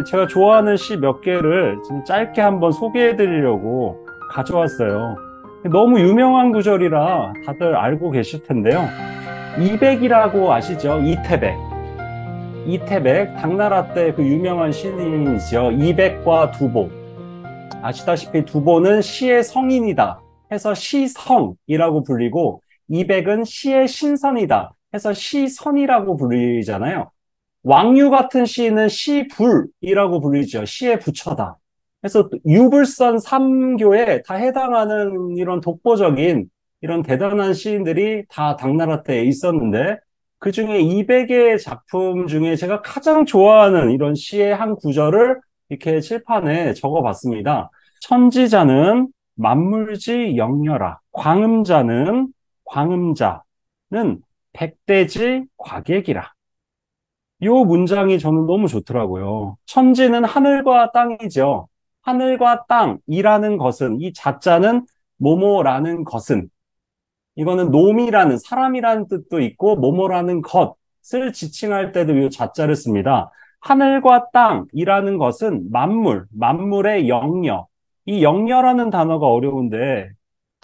제가 좋아하는 시 몇 개를 좀 짧게 한번 소개해 드리려고 가져왔어요. 너무 유명한 구절이라 다들 알고 계실 텐데요. 이백이라고 아시죠? 이태백. 이태백, 당나라 때 그 유명한 시인이죠. 이백과 두보. 아시다시피 두보는 시의 성인이다 해서 시성이라고 불리고, 이백은 시의 신선이다 해서 시선이라고 불리잖아요. 왕유 같은 시는 시불이라고 불리죠. 시의 부처다. 그래서 유불선 삼교에 다 해당하는 이런 독보적인 이런 대단한 시인들이 다 당나라 때에 있었는데, 그 중에 200의 작품 중에 제가 가장 좋아하는 이런 시의 한 구절을 이렇게 칠판에 적어봤습니다. 천지자는 만물지 영려라. 광음자는 백대지 과객이라. 이 문장이 저는 너무 좋더라고요. 천지는 하늘과 땅이죠. 하늘과 땅이라는 것은, 이 자자는 뭐뭐라는 것은, 이거는 놈이라는, 사람이라는 뜻도 있고 뭐뭐라는 것을 지칭할 때도 이 자자를 씁니다. 하늘과 땅이라는 것은 만물의 영려. 이 영려라는 단어가 어려운데,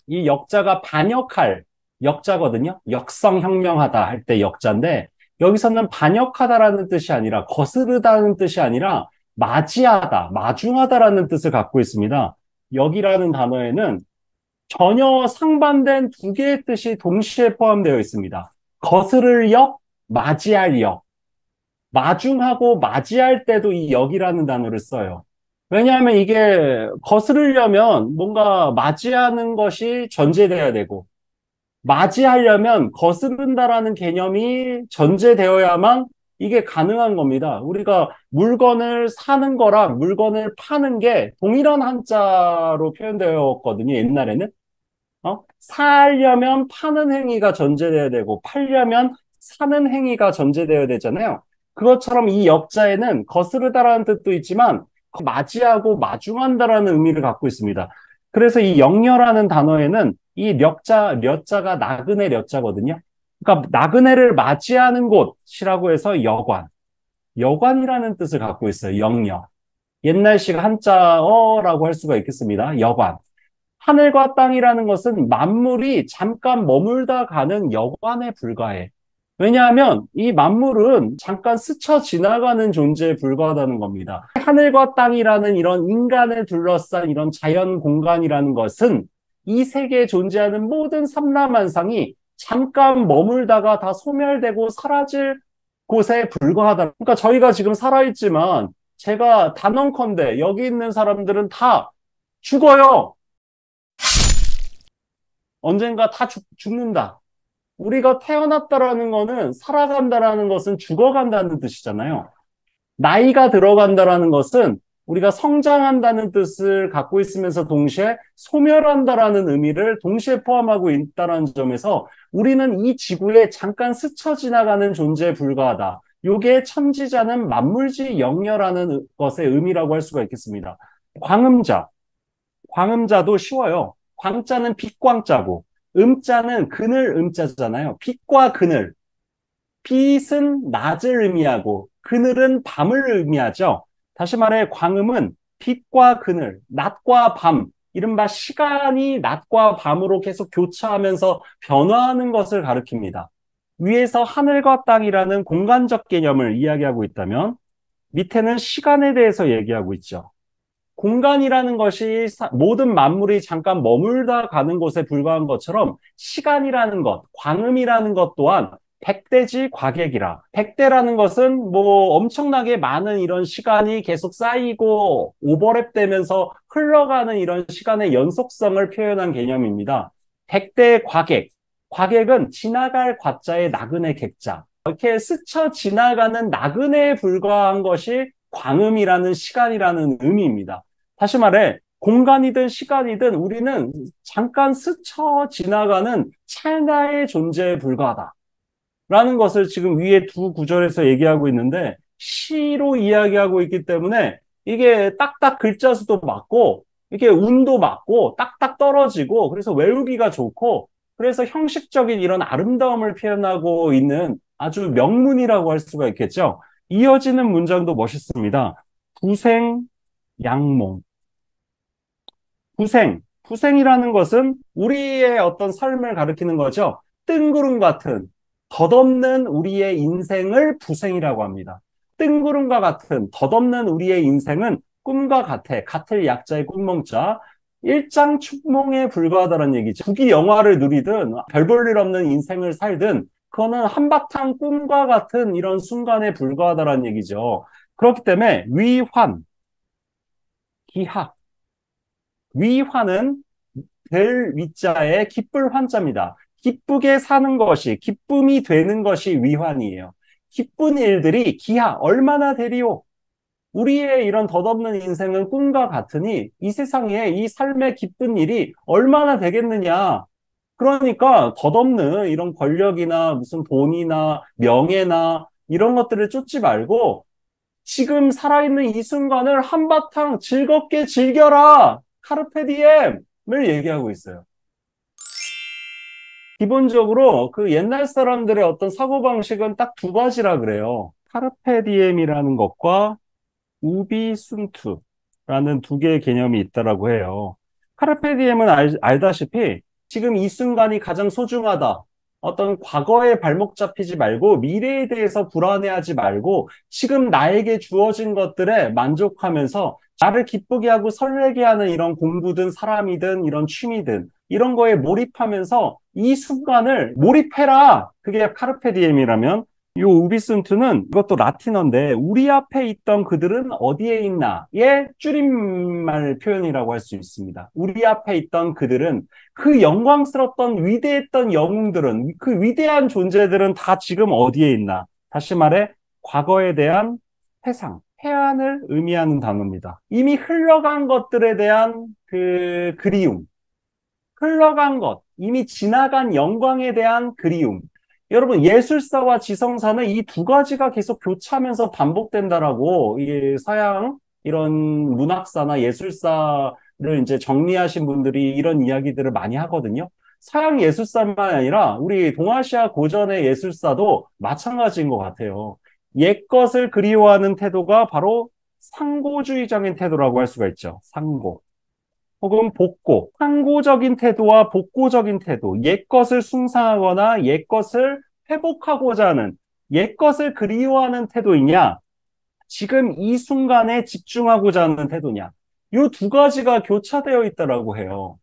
이 역자가 반역할 역자거든요. 역성혁명하다 할 때 역자인데, 여기서는 반역하다라는 뜻이 아니라, 거스르다는 뜻이 아니라 맞이하다, 마중하다라는 뜻을 갖고 있습니다. 역이라는 단어에는 전혀 상반된 두 개의 뜻이 동시에 포함되어 있습니다. 거스를 역, 맞이할 역. 마중하고 맞이할 때도 이 역이라는 단어를 써요. 왜냐하면 이게 거스르려면 뭔가 맞이하는 것이 전제돼야 되고, 맞이하려면 거스른다라는 개념이 전제되어야만 이게 가능한 겁니다. 우리가 물건을 사는 거랑 물건을 파는 게 동일한 한자로 표현되었거든요, 옛날에는. 사려면 파는 행위가 전제돼야 되고, 팔려면 사는 행위가 전제되어야 되잖아요. 그것처럼 이 역자에는 거스르다라는 뜻도 있지만, 맞이하고 마중한다라는 의미를 갖고 있습니다. 그래서 이 역려라는 단어에는 이 려자가 나그네 려자거든요. 그러니까 나그네를 맞이하는 곳이라고 해서 여관이라는 뜻을 갖고 있어요. 역려. 옛날식 한자어라고 할 수가 있겠습니다. 여관. 하늘과 땅이라는 것은 만물이 잠깐 머물다 가는 여관에 불과해. 왜냐하면 이 만물은 잠깐 스쳐 지나가는 존재에 불과하다는 겁니다. 하늘과 땅이라는 이런 인간을 둘러싼 이런 자연 공간이라는 것은 이 세계에 존재하는 모든 삼라만상이 잠깐 머물다가 다 소멸되고 사라질 곳에 불과하다. 그러니까 저희가 지금 살아있지만, 제가 단언컨대 여기 있는 사람들은 다 죽어요. 언젠가 다 죽는다. 우리가 태어났다라는 거는, 살아간다라는 것은 죽어간다는 뜻이잖아요. 나이가 들어간다라는 것은 우리가 성장한다는 뜻을 갖고 있으면서 동시에 소멸한다라는 의미를 동시에 포함하고 있다는 점에서, 우리는 이 지구에 잠깐 스쳐 지나가는 존재에 불과하다. 요게 천지자는 만물지 영려라는 것의 의미라고 할 수가 있겠습니다. 광음자. 광음자도 쉬워요. 광자는 빛광자고, 음자는 그늘 음자잖아요. 빛과 그늘. 빛은 낮을 의미하고 그늘은 밤을 의미하죠. 다시 말해, 광음은 빛과 그늘, 낮과 밤, 이른바 시간이 낮과 밤으로 계속 교차하면서 변화하는 것을 가리킵니다. 위에서 하늘과 땅이라는 공간적 개념을 이야기하고 있다면, 밑에는 시간에 대해서 얘기하고 있죠. 공간이라는 것이 모든 만물이 잠깐 머물다 가는 곳에 불과한 것처럼, 시간이라는 것, 광음이라는 것 또한 백대지 과객이라. 백대라는 것은 뭐 엄청나게 많은 이런 시간이 계속 쌓이고 오버랩 되면서 흘러가는 이런 시간의 연속성을 표현한 개념입니다. 백대 과객. 과객은 지나갈 과자의 나그네 객자. 이렇게 스쳐 지나가는 나그네에 불과한 것이 광음이라는 시간이라는 의미입니다. 다시 말해, 공간이든 시간이든 우리는 잠깐 스쳐 지나가는 찰나의 존재에 불과하다 라는 것을 지금 위에 두 구절에서 얘기하고 있는데, 시로 이야기하고 있기 때문에 이게 딱딱 글자 수도 맞고, 이게 운도 맞고 딱딱 떨어지고, 그래서 외우기가 좋고, 그래서 형식적인 이런 아름다움을 표현하고 있는 아주 명문이라고 할 수가 있겠죠. 이어지는 문장도 멋있습니다. 부생, 양몽. 부생이라는 것은 우리의 어떤 삶을 가리키는 거죠. 뜬구름 같은, 덧없는 우리의 인생을 부생이라고 합니다. 뜬구름과 같은, 덧없는 우리의 인생은 꿈과 같아. 같을 약자의 꿈몽자. 일장춘몽에 불과하다는 얘기죠. 부귀 영화를 누리든 별 볼 일 없는 인생을 살든 그거는 한바탕 꿈과 같은 이런 순간에 불과하다는 얘기죠. 그렇기 때문에 위환, 기학, 위환은 될 위자에 기쁠 환자입니다. 기쁘게 사는 것이, 기쁨이 되는 것이 위환이에요. 기쁜 일들이 기하, 얼마나 되리요? 우리의 이런 덧없는 인생은 꿈과 같으니 이 세상에 이 삶의 기쁜 일이 얼마나 되겠느냐. 그러니까 덧없는 이런 권력이나 무슨 돈이나 명예나 이런 것들을 쫓지 말고 지금 살아있는 이 순간을 한바탕 즐겁게 즐겨라. 카르페 디엠을 얘기하고 있어요. 기본적으로 그 옛날 사람들의 어떤 사고방식은 딱 두 가지라 그래요. 카르페 디엠이라는 것과 우비 순투라는 두 개의 개념이 있다라고 해요. 카르페 디엠은 알다시피 지금 이 순간이 가장 소중하다. 어떤 과거에 발목 잡히지 말고 미래에 대해서 불안해하지 말고 지금 나에게 주어진 것들에 만족하면서 나를 기쁘게 하고 설레게 하는 이런 공부든 사람이든 이런 취미든 이런 거에 몰입하면서 이 순간을 몰입해라. 그게 카르페 디엠이라면 이 우비슨투는 이것도 라틴어인데 우리 앞에 있던 그들은 어디에 있나의 줄임말 표현이라고 할 수 있습니다. 우리 앞에 있던 그들은 그 영광스럽던 위대했던 영웅들은 그 위대한 존재들은 다 지금 어디에 있나. 다시 말해 과거에 대한 회상, 해안을 의미하는 단어입니다. 이미 흘러간 것들에 대한 그 그리움, 흘러간 것, 이미 지나간 영광에 대한 그리움. 여러분, 예술사와 지성사는 이 두 가지가 계속 교차하면서 반복된다라고, 이 서양 이런 문학사나 예술사를 이제 정리하신 분들이 이런 이야기들을 많이 하거든요. 서양 예술사만 아니라 우리 동아시아 고전의 예술사도 마찬가지인 것 같아요. 옛 것을 그리워하는 태도가 바로 상고주의적인 태도라고 할 수가 있죠. 상고. 혹은 복고, 상고적인 태도와 복고적인 태도, 옛것을 숭상하거나 옛것을 회복하고자 하는, 옛것을 그리워하는 태도이냐, 지금 이 순간에 집중하고자 하는 태도냐, 이 두 가지가 교차되어 있다라고 해요.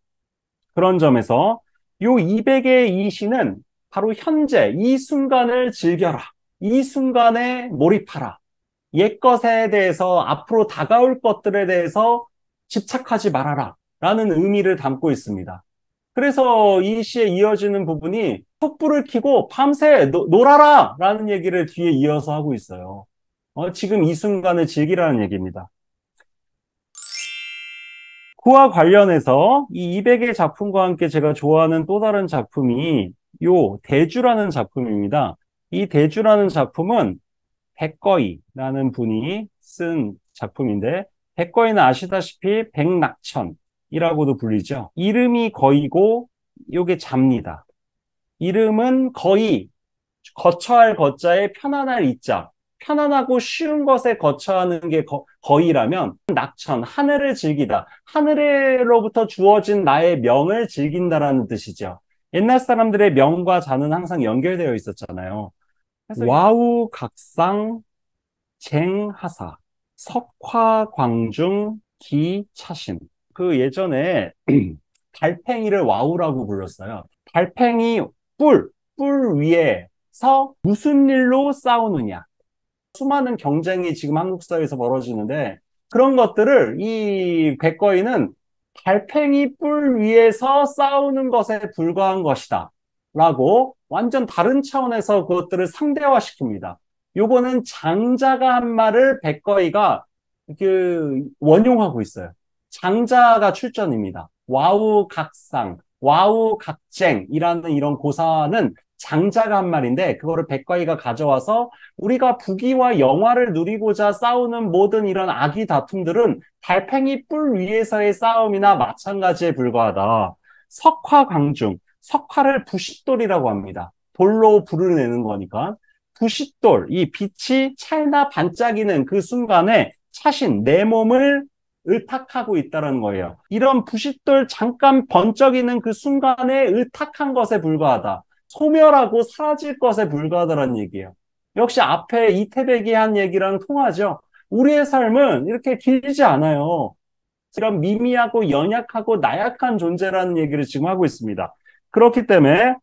그런 점에서 요 200의 이 시는 바로 현재 이 순간을 즐겨라. 이 순간에 몰입하라. 옛것에 대해서 앞으로 다가올 것들에 대해서 집착하지 말아라 라는 의미를 담고 있습니다. 그래서 이 시에 이어지는 부분이 촛불을 켜고 밤새 놀아라 라는 얘기를 뒤에 이어서 하고 있어요. 지금 이 순간을 즐기라는 얘기입니다. 그와 관련해서 이 200의 작품과 함께 제가 좋아하는 또 다른 작품이 요 대주라는 작품입니다. 이 대주라는 작품은 백거이라는 분이 쓴 작품인데 백거이는 아시다시피 백낙천이라고도 불리죠. 이름이 거이고 요게 잡니다. 이름은 거의 거처할 거자에 편안할 이자. 편안하고 쉬운 것에 거처하는 게 거이라면 낙천, 하늘을 즐기다. 하늘로부터 주어진 나의 명을 즐긴다라는 뜻이죠. 옛날 사람들의 명과 자는 항상 연결되어 있었잖아요. 그래서 와우 각상 쟁하사 석화광중 기차심 그 예전에 달팽이를 와우라고 불렀어요. 달팽이 뿔 위에서 무슨 일로 싸우느냐. 수많은 경쟁이 지금 한국 사회에서 벌어지는데 그런 것들을 이 백거이는 달팽이 뿔 위에서 싸우는 것에 불과한 것이다 라고 완전 다른 차원에서 그것들을 상대화시킵니다. 요거는 장자가 한 말을 백거이가 그 원용하고 있어요. 장자가 출전입니다. 와우 각상, 와우 각쟁이라는 이런 고사는 장자가 한 말인데 그거를 백과이가 가져와서 우리가 부귀와 영화를 누리고자 싸우는 모든 이런 악의 다툼들은 달팽이 뿔 위에서의 싸움이나 마찬가지에 불과하다. 석화광중, 석화를 부싯돌이라고 합니다. 돌로 불을 내는 거니까. 부싯돌, 이 빛이 찰나 반짝이는 그 순간에 차신, 내 몸을 의탁하고 있다는 거예요. 이런 부싯돌 잠깐 번쩍이는 그 순간에 의탁한 것에 불과하다. 소멸하고 사라질 것에 불과하다는 얘기예요. 역시 앞에 이태백이 한 얘기랑 통하죠. 우리의 삶은 이렇게 길지 않아요. 이런 미미하고 연약하고 나약한 존재라는 얘기를 지금 하고 있습니다. 그렇기 때문에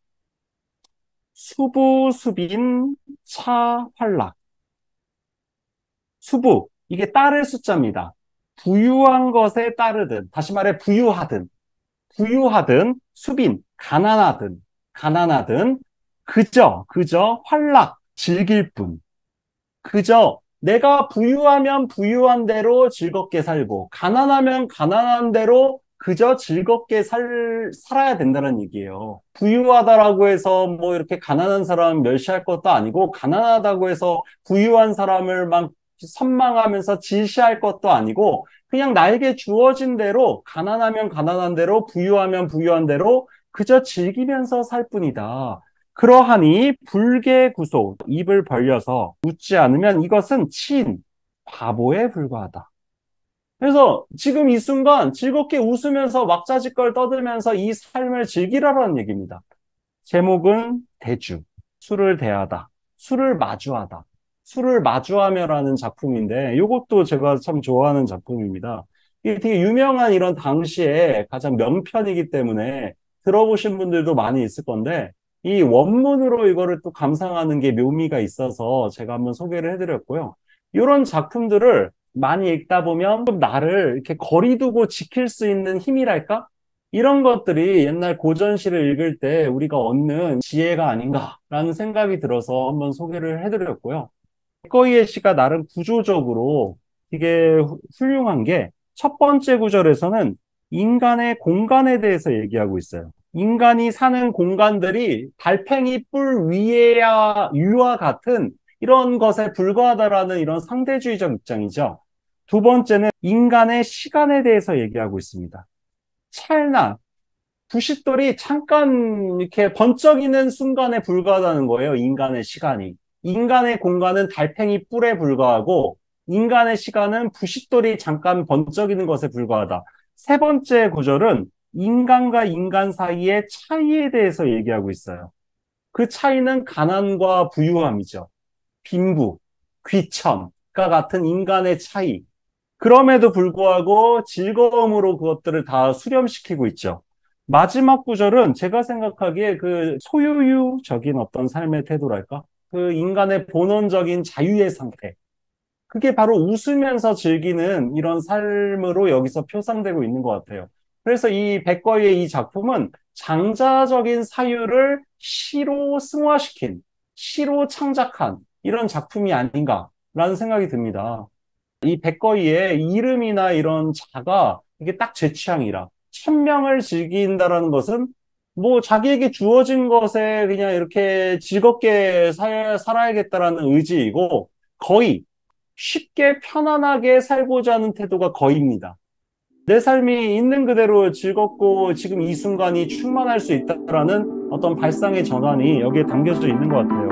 수부, 수빈, 차, 활락. 수부, 이게 따를 숫자입니다. 부유한 것에 따르든, 다시 말해 부유하든, 수빈, 가난하든, 그저, 활락, 즐길 뿐. 그저 내가 부유하면 부유한 대로 즐겁게 살고, 가난하면 가난한 대로 그저 즐겁게 살아야 된다는 얘기예요. 부유하다라고 해서 뭐 이렇게 가난한 사람 멸시할 것도 아니고, 가난하다고 해서 부유한 사람을 막 선망하면서 질시할 것도 아니고, 그냥 나에게 주어진 대로, 가난하면 가난한 대로, 부유하면 부유한 대로, 그저 즐기면서 살 뿐이다. 그러하니 불계구소, 입을 벌려서 웃지 않으면 이것은 바보에 불과하다. 그래서 지금 이 순간 즐겁게 웃으면서 왁자지껄 떠들면서 이 삶을 즐기라는 얘기입니다. 제목은 대주, 술을 대하다, 술을 마주하다, 술을 마주하며라는 작품인데 이것도 제가 참 좋아하는 작품입니다. 이게 되게 유명한 이런 당시에 가장 명편이기 때문에 들어보신 분들도 많이 있을 건데 이 원문으로 이거를 또 감상하는 게 묘미가 있어서 제가 한번 소개를 해드렸고요. 이런 작품들을 많이 읽다 보면 좀 나를 이렇게 거리 두고 지킬 수 있는 힘이랄까? 이런 것들이 옛날 고전시를 읽을 때 우리가 얻는 지혜가 아닌가라는 생각이 들어서 한번 소개를 해드렸고요. 백거이의 시가 나름 구조적으로 되게 훌륭한 게 첫 번째 구절에서는 인간의 공간에 대해서 얘기하고 있어요. 인간이 사는 공간들이 달팽이 뿔 위에야 위와 같은 이런 것에 불과하다라는 이런 상대주의적 입장이죠. 두 번째는 인간의 시간에 대해서 얘기하고 있습니다. 찰나, 부싯돌이 잠깐 이렇게 번쩍이는 순간에 불과하다는 거예요. 인간의 시간이. 인간의 공간은 달팽이 뿔에 불과하고 인간의 시간은 부싯돌이 잠깐 번쩍이는 것에 불과하다. 세 번째 구절은 인간과 인간 사이의 차이에 대해서 얘기하고 있어요. 그 차이는 가난과 부유함이죠. 빈부, 귀천과 같은 인간의 차이. 그럼에도 불구하고 즐거움으로 그것들을 다 수렴시키고 있죠. 마지막 구절은 제가 생각하기에 그 소유유적인 어떤 삶의 태도랄까? 그 인간의 본원적인 자유의 상태. 그게 바로 웃으면서 즐기는 이런 삶으로 여기서 표상되고 있는 것 같아요. 그래서 이 백거이의 이 작품은 장자적인 사유를 시로 승화시킨, 시로 창작한 이런 작품이 아닌가라는 생각이 듭니다. 이 백거이의 이름이나 이런 자가 이게 딱 제 취향이라. 천명을 즐긴다라는 것은 뭐 자기에게 주어진 것에 그냥 이렇게 즐겁게 살아야겠다라는 의지이고 거의 쉽게 편안하게 살고자 하는 태도가 거의입니다. 내 삶이 있는 그대로 즐겁고 지금 이 순간이 충만할 수 있다라는 어떤 발상의 전환이 여기에 담겨져 있는 것 같아요.